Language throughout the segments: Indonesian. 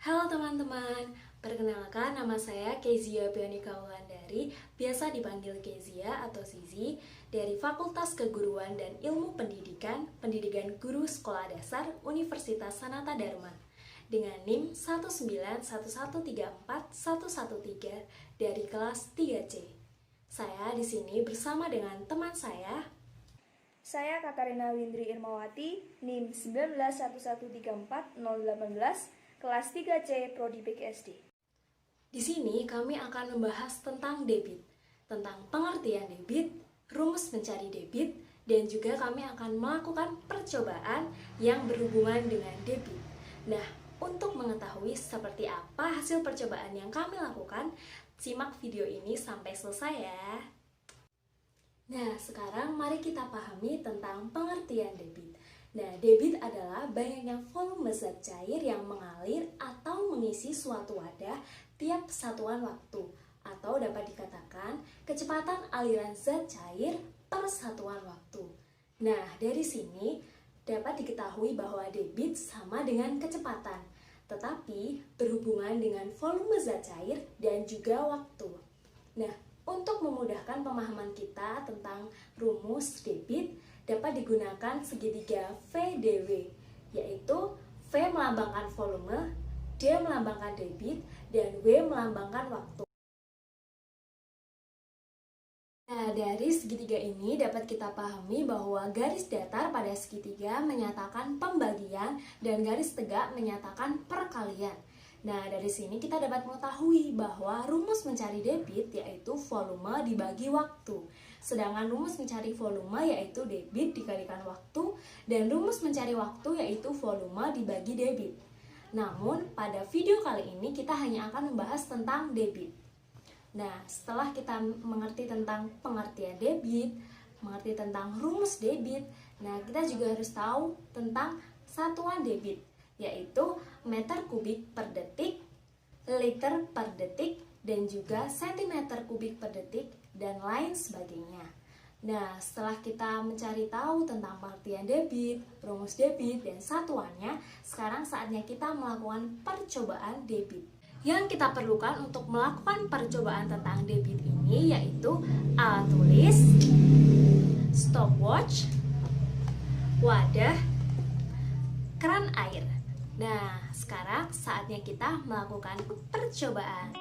Halo teman-teman, perkenalkan nama saya Kezia Pianika Wulandari, biasa dipanggil Kezia atau Zizi, dari Fakultas Keguruan dan Ilmu Pendidikan, Pendidikan Guru Sekolah Dasar Universitas Sanata Dharma, dengan NIM 191134113 dari kelas 3C. Saya di sini bersama dengan teman Saya Katarina Windri Irmawati, NIM 191134018, kelas 3C Prodi PGSD. Di sini kami akan membahas tentang debit, tentang pengertian debit, rumus mencari debit, dan juga kami akan melakukan percobaan yang berhubungan dengan debit. Nah, untuk mengetahui seperti apa hasil percobaan yang kami lakukan, simak video ini sampai selesai ya. Nah, sekarang mari kita pahami tentang pengertian debit. Nah, debit adalah banyaknya volume zat cair yang mengalir atau mengisi suatu wadah tiap satuan waktu, atau dapat dikatakan kecepatan aliran zat cair per satuan waktu. Nah, dari sini dapat diketahui bahwa debit sama dengan kecepatan, tetapi berhubungan dengan volume zat cair dan juga waktu. Nah, untuk memudahkan pemahaman kita tentang rumus debit, dapat digunakan segitiga VDW, yaitu V melambangkan volume, D melambangkan debit, dan W melambangkan waktu. Nah, dari segitiga ini dapat kita pahami bahwa garis datar pada segitiga menyatakan pembagian dan garis tegak menyatakan perkalian. Nah, dari sini kita dapat mengetahui bahwa rumus mencari debit yaitu volume dibagi waktu. Sedangkan rumus mencari volume yaitu debit dikalikan waktu, dan rumus mencari waktu yaitu volume dibagi debit. Namun, pada video kali ini kita hanya akan membahas tentang debit. Nah, setelah kita mengerti tentang pengertian debit, mengerti tentang rumus debit, nah kita juga harus tahu tentang satuan debit, yaitu meter kubik per detik, liter per detik, dan juga sentimeter kubik per detik, dan lain sebagainya. Nah, setelah kita mencari tahu tentang pengertian debit, rumus debit, dan satuannya, sekarang saatnya kita melakukan percobaan debit. Yang kita perlukan untuk melakukan percobaan tentang debit ini yaitu alat tulis, stopwatch, wadah, keran air. Nah, sekarang saatnya kita melakukan percobaan.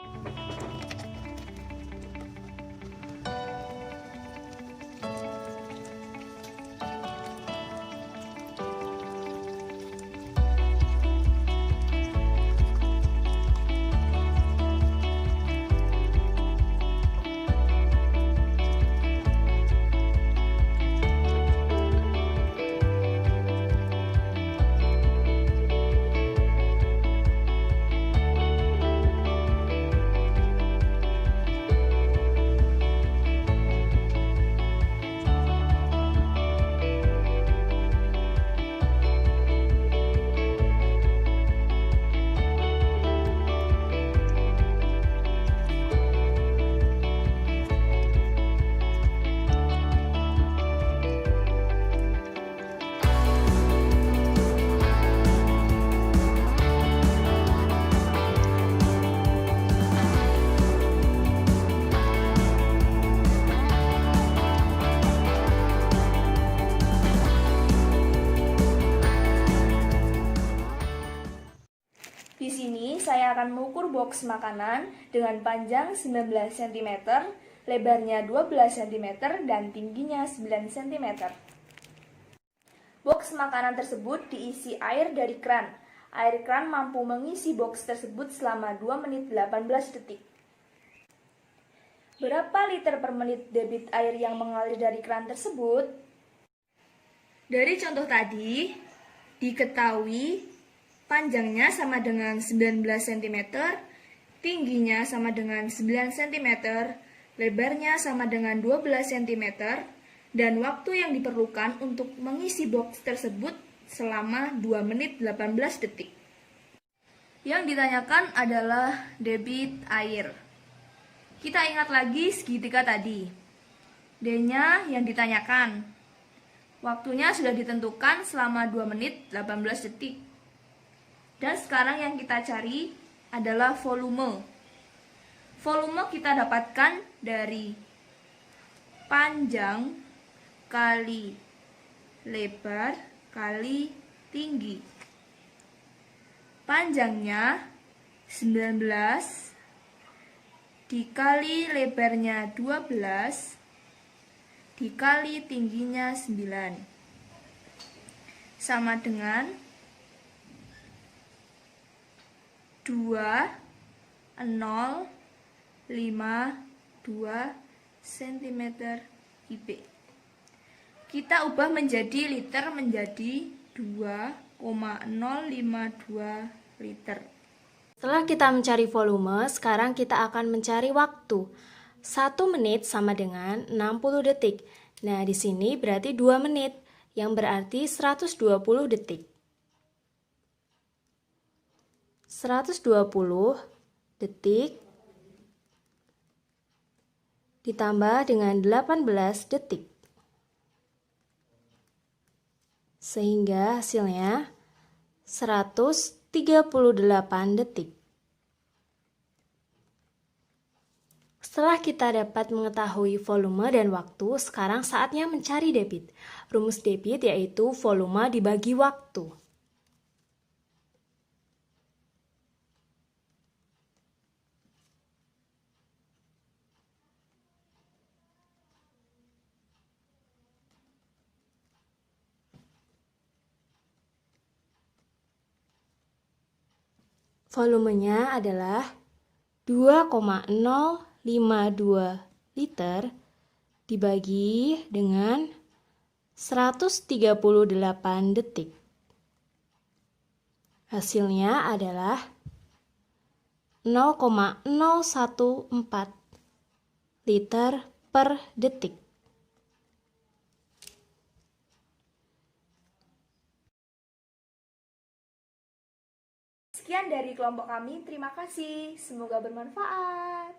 Di sini saya akan mengukur box makanan dengan panjang 19 cm, lebarnya 12 cm, dan tingginya 9 cm. Box makanan tersebut diisi air dari kran. Air kran mampu mengisi box tersebut selama 2 menit 18 detik. Berapa liter per menit debit air yang mengalir dari kran tersebut? Dari contoh tadi, diketahui panjangnya sama dengan 19 cm, tingginya sama dengan 9 cm, lebarnya sama dengan 12 cm, dan waktu yang diperlukan untuk mengisi box tersebut selama 2 menit 18 detik. Yang ditanyakan adalah debit air. Kita ingat lagi segitiga tadi. D-nya yang ditanyakan. Waktunya sudah ditentukan selama 2 menit 18 detik. Dan sekarang yang kita cari adalah volume. Volume kita dapatkan dari panjang kali lebar kali tinggi. Panjangnya 19 dikali lebarnya 12 dikali tingginya 9 sama dengan 2052 cm kubik. Kita ubah menjadi liter menjadi 2,052 liter. Setelah kita mencari volume, sekarang kita akan mencari waktu. 1 menit sama dengan 60 detik. Nah, di sini berarti 2 menit, yang berarti 120 detik. 120 detik ditambah dengan 18 detik. Sehingga hasilnya 138 detik. Setelah kita dapat mengetahui volume dan waktu, sekarang saatnya mencari debit. Rumus debit yaitu volume dibagi waktu. Volumenya adalah 2,052 liter dibagi dengan 138 detik. Hasilnya adalah 0,014 liter per detik. Sekian dari kelompok kami, terima kasih. Semoga bermanfaat.